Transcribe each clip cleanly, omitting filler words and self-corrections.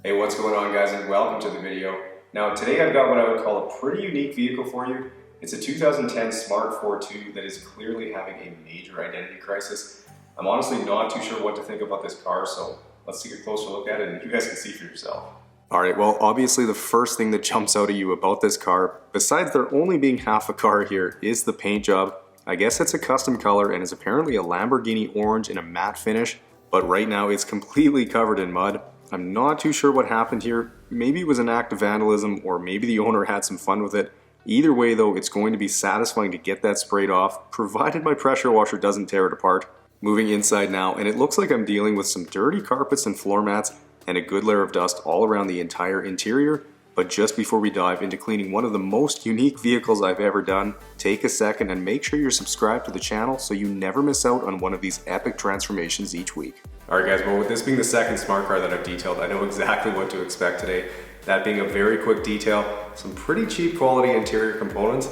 Hey, what's going on guys, and welcome to the video. Now today I've got what I would call a pretty unique vehicle for you. It's a 2010 Smart 4.2 that is clearly having a major identity crisis. I'm honestly not too sure what to think about this car, so let's take a closer look at it and you guys can see for yourself. Alright, well obviously the first thing that jumps out at you about this car, besides there only being half a car here, is the paint job. I guess it's a custom color and is apparently a Lamborghini orange in a matte finish, but right now it's completely covered in mud. I'm not too sure what happened here. Maybe it was an act of vandalism, or maybe the owner had some fun with it. Either way though, it's going to be satisfying to get that sprayed off, provided my pressure washer doesn't tear it apart. Moving inside now, and it looks like I'm dealing with some dirty carpets and floor mats, and a good layer of dust all around the entire interior. But just before we dive into cleaning one of the most unique vehicles I've ever done, take a second and make sure you're subscribed to the channel so you never miss out on one of these epic transformations each week. Alright guys, well with this being the second smart car that I've detailed, I know exactly what to expect today. That being a very quick detail, some pretty cheap quality interior components,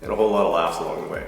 and a whole lot of laughs along the way.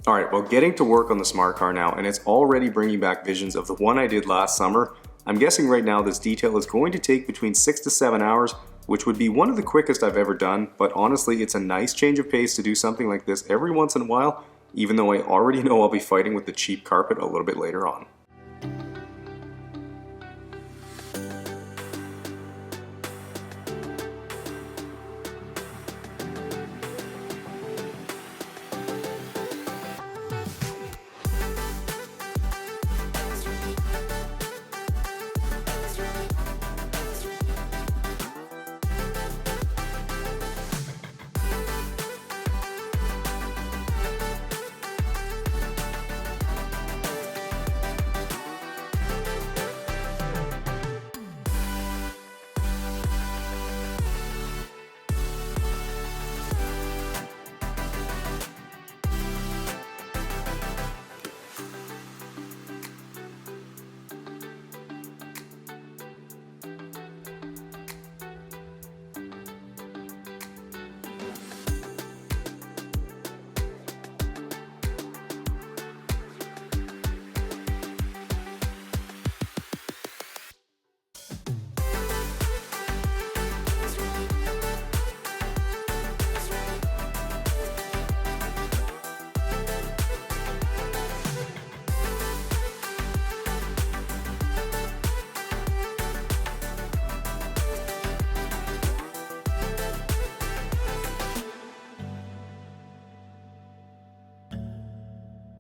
Alright, well getting to work on the smart car now, and it's already bringing back visions of the one I did last summer. I'm guessing right now this detail is going to take between 6 to 7 hours, which would be one of the quickest I've ever done, but honestly it's a nice change of pace to do something like this every once in a while, even though I already know I'll be fighting with the cheap carpet a little bit later on.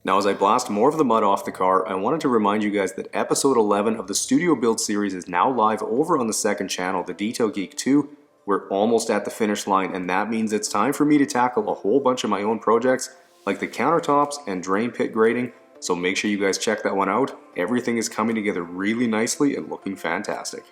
Now as I blast more of the mud off the car, I wanted to remind you guys that episode 11 of the Studio Build series is now live over on the second channel, the Detail Geek 2. We're almost at the finish line, and that means it's time for me to tackle a whole bunch of my own projects, like the countertops and drain pit grading, so make sure you guys check that one out. Everything is coming together really nicely and looking fantastic.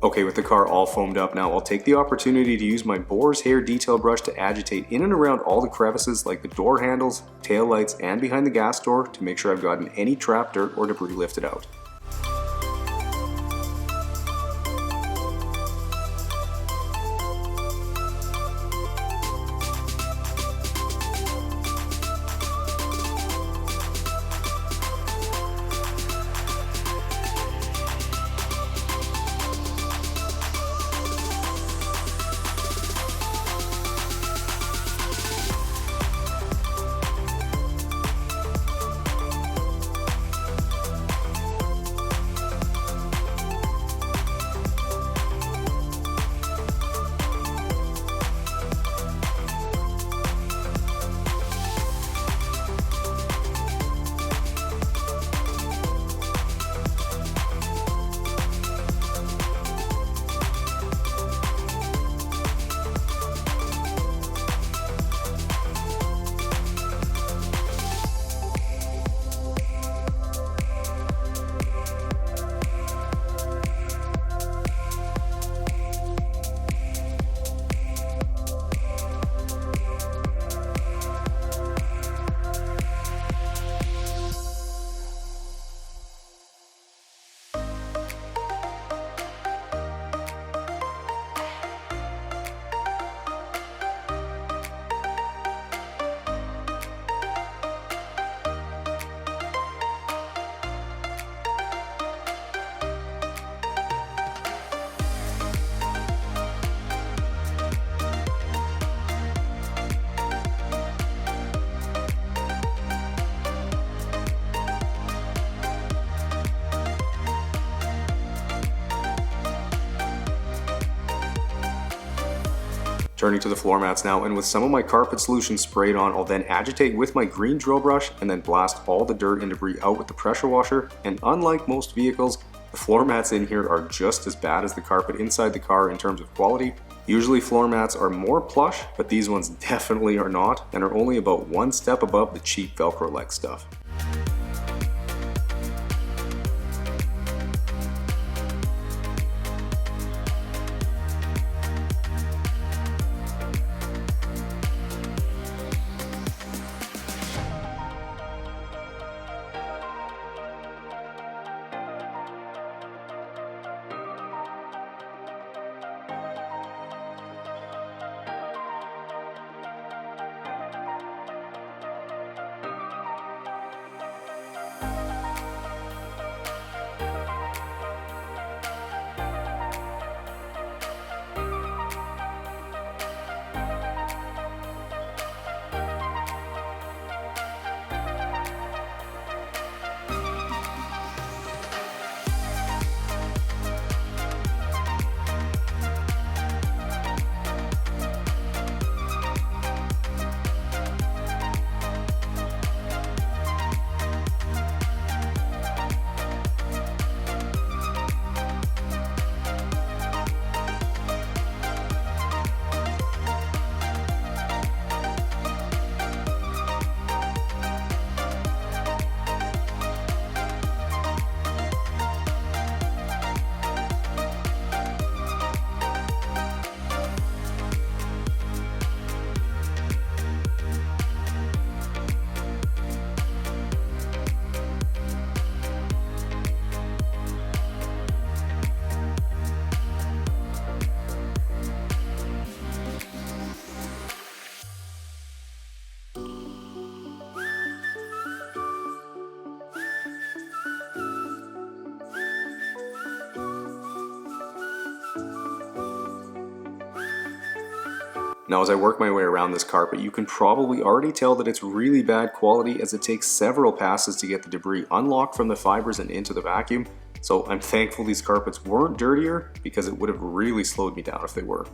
Okay, with the car all foamed up now, I'll take the opportunity to use my boar's hair detail brush to agitate in and around all the crevices like the door handles, tail lights, and behind the gas door to make sure I've gotten any trapped dirt or debris lifted out. Turning to the floor mats now, and with some of my carpet solution sprayed on, I'll then agitate with my green drill brush and then blast all the dirt and debris out with the pressure washer. And unlike most vehicles, the floor mats in here are just as bad as the carpet inside the car in terms of quality. Usually floor mats are more plush, but these ones definitely are not and are only about one step above the cheap Velcro-like stuff. Now as I work my way around this carpet, you can probably already tell that it's really bad quality as it takes several passes to get the debris unlocked from the fibers and into the vacuum. So I'm thankful these carpets weren't dirtier because it would have really slowed me down if they were.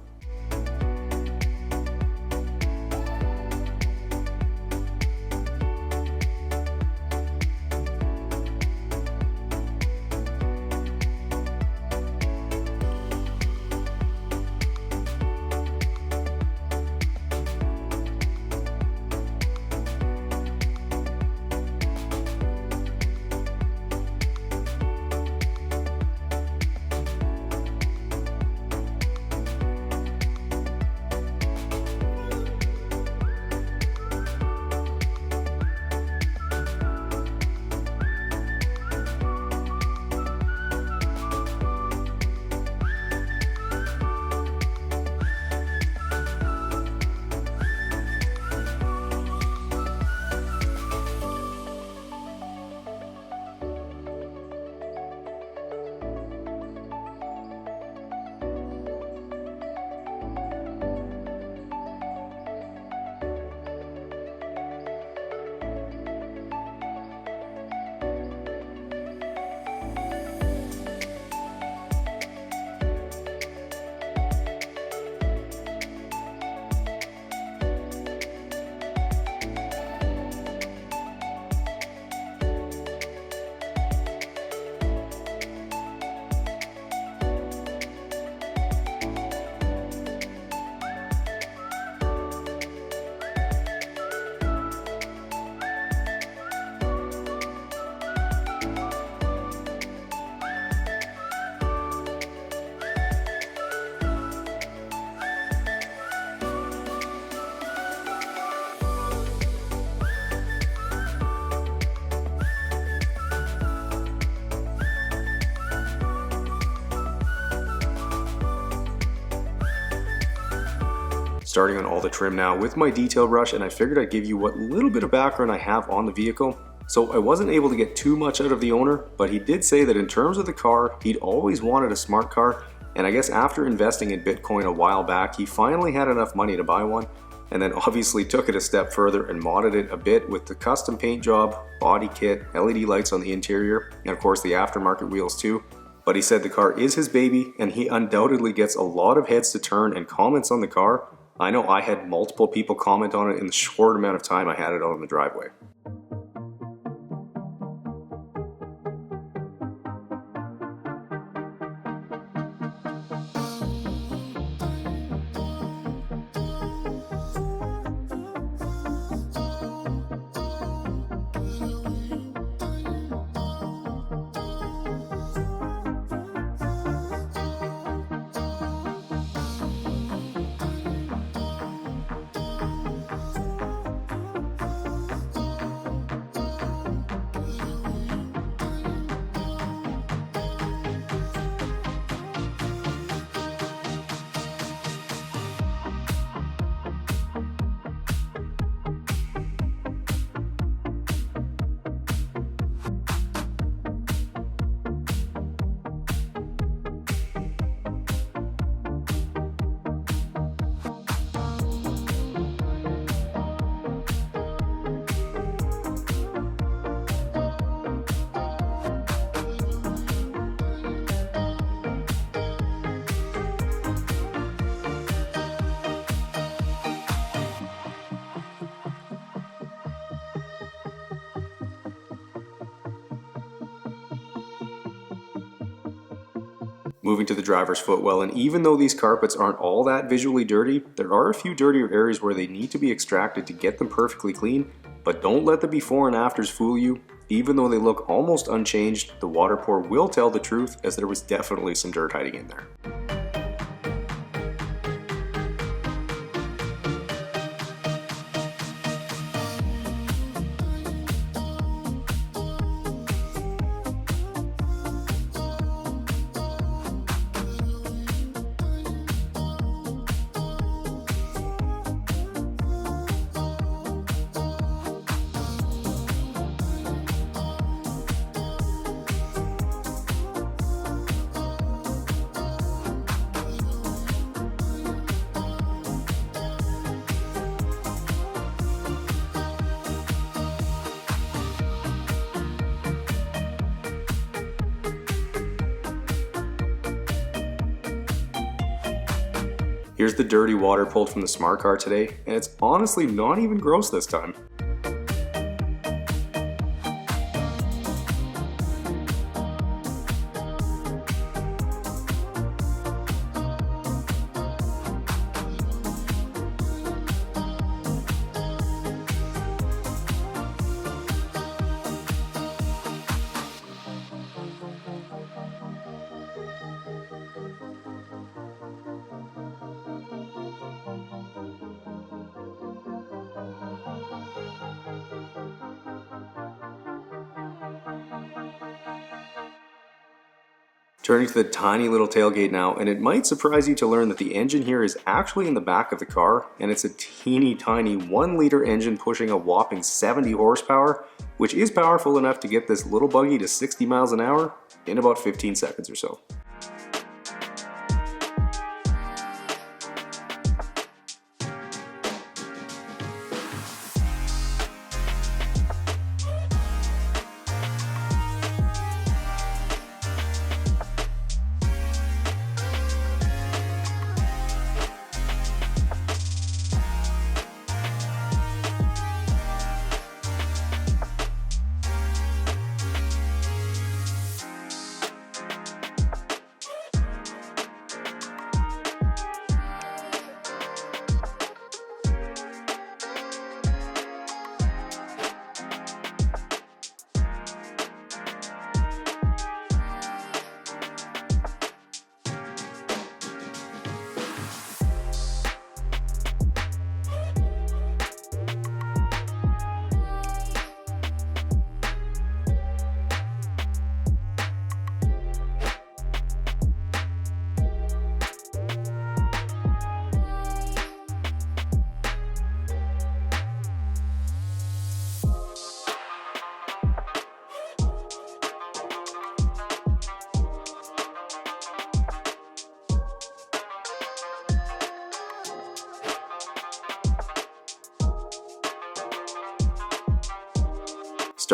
Starting on all the trim now with my detail brush, and I figured I'd give you what little bit of background I have on the vehicle. So I wasn't able to get too much out of the owner, but he did say that in terms of the car, he'd always wanted a smart car, and I guess after investing in Bitcoin a while back, he finally had enough money to buy one, and then obviously took it a step further and modded it a bit with the custom paint job, body kit, LED lights on the interior, and of course the aftermarket wheels too. But he said the car is his baby, and he undoubtedly gets a lot of heads to turn and comments on the car. I know I had multiple people comment on it in the short amount of time I had it out in the driveway. Moving to the driver's footwell, and even though these carpets aren't all that visually dirty, there are a few dirtier areas where they need to be extracted to get them perfectly clean, but don't let the before and afters fool you. Even though they look almost unchanged, the water pour will tell the truth, as there was definitely some dirt hiding in there. Here's the dirty water pulled from the smart car today, and it's honestly not even gross this time. Turning to the tiny little tailgate now, and it might surprise you to learn that the engine here is actually in the back of the car, and it's a teeny tiny 1-liter engine pushing a whopping 70 horsepower, which is powerful enough to get this little buggy to 60 miles an hour in about 15 seconds or so.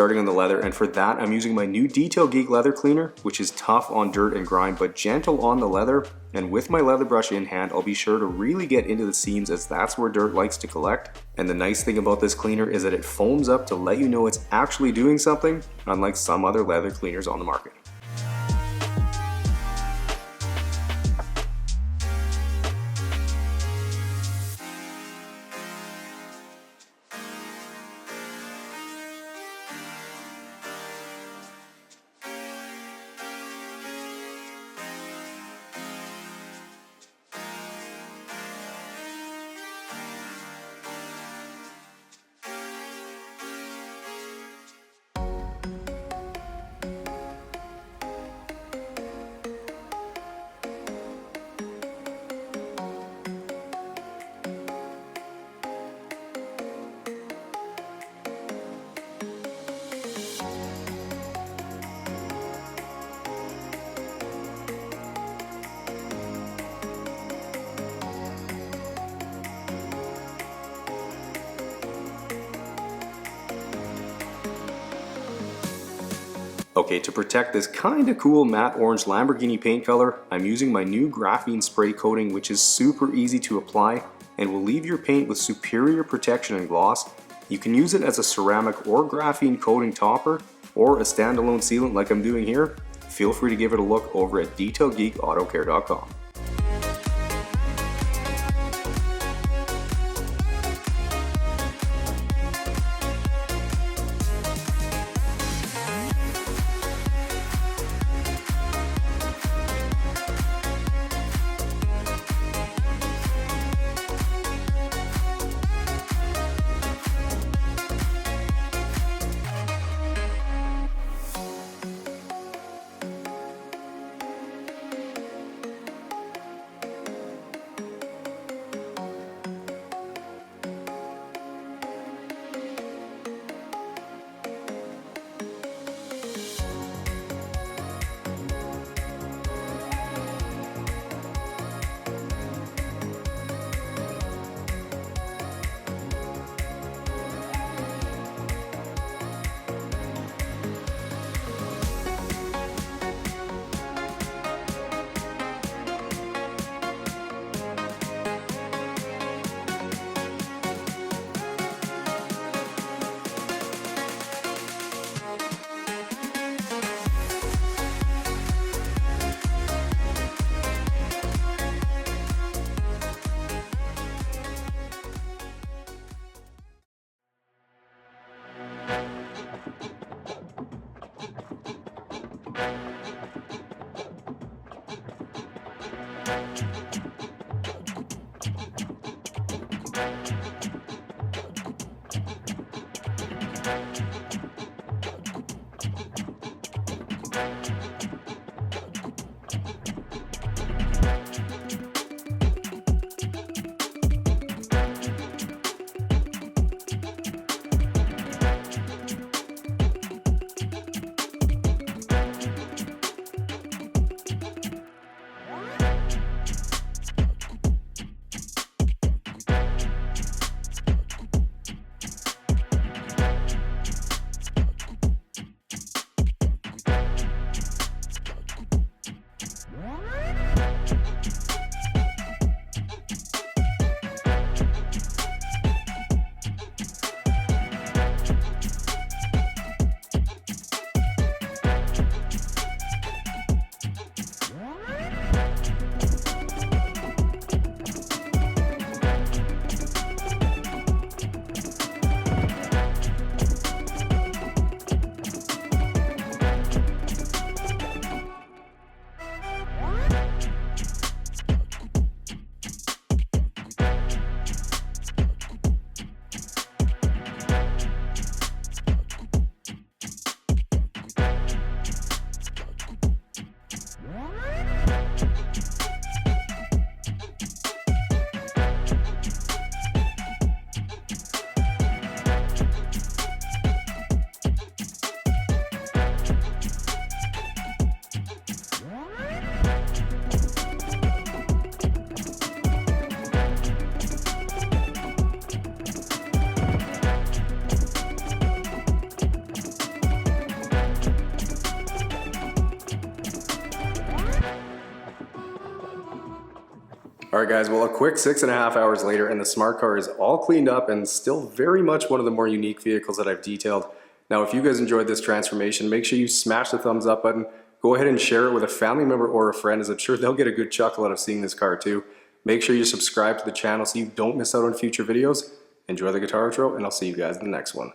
starting on the leather, and for that I'm using my new Detail Geek leather cleaner, which is tough on dirt and grime but gentle on the leather. And with my leather brush in hand, I'll be sure to really get into the seams, as that's where dirt likes to collect. And the nice thing about this cleaner is that it foams up to let you know it's actually doing something, unlike some other leather cleaners on the market. Okay, to protect this kinda cool matte orange Lamborghini paint color, I'm using my new graphene spray coating, which is super easy to apply and will leave your paint with superior protection and gloss. You can use it as a ceramic or graphene coating topper, or a standalone sealant like I'm doing here. Feel free to give it a look over at detailgeekautocare.com. Alright guys, well a quick 6.5 hours later and the smart car is all cleaned up and still very much one of the more unique vehicles that I've detailed. Now if you guys enjoyed this transformation, make sure you smash the thumbs up button, go ahead and share it with a family member or a friend, as I'm sure they'll get a good chuckle out of seeing this car too. Make sure you subscribe to the channel so you don't miss out on future videos. Enjoy the guitar outro and I'll see you guys in the next one.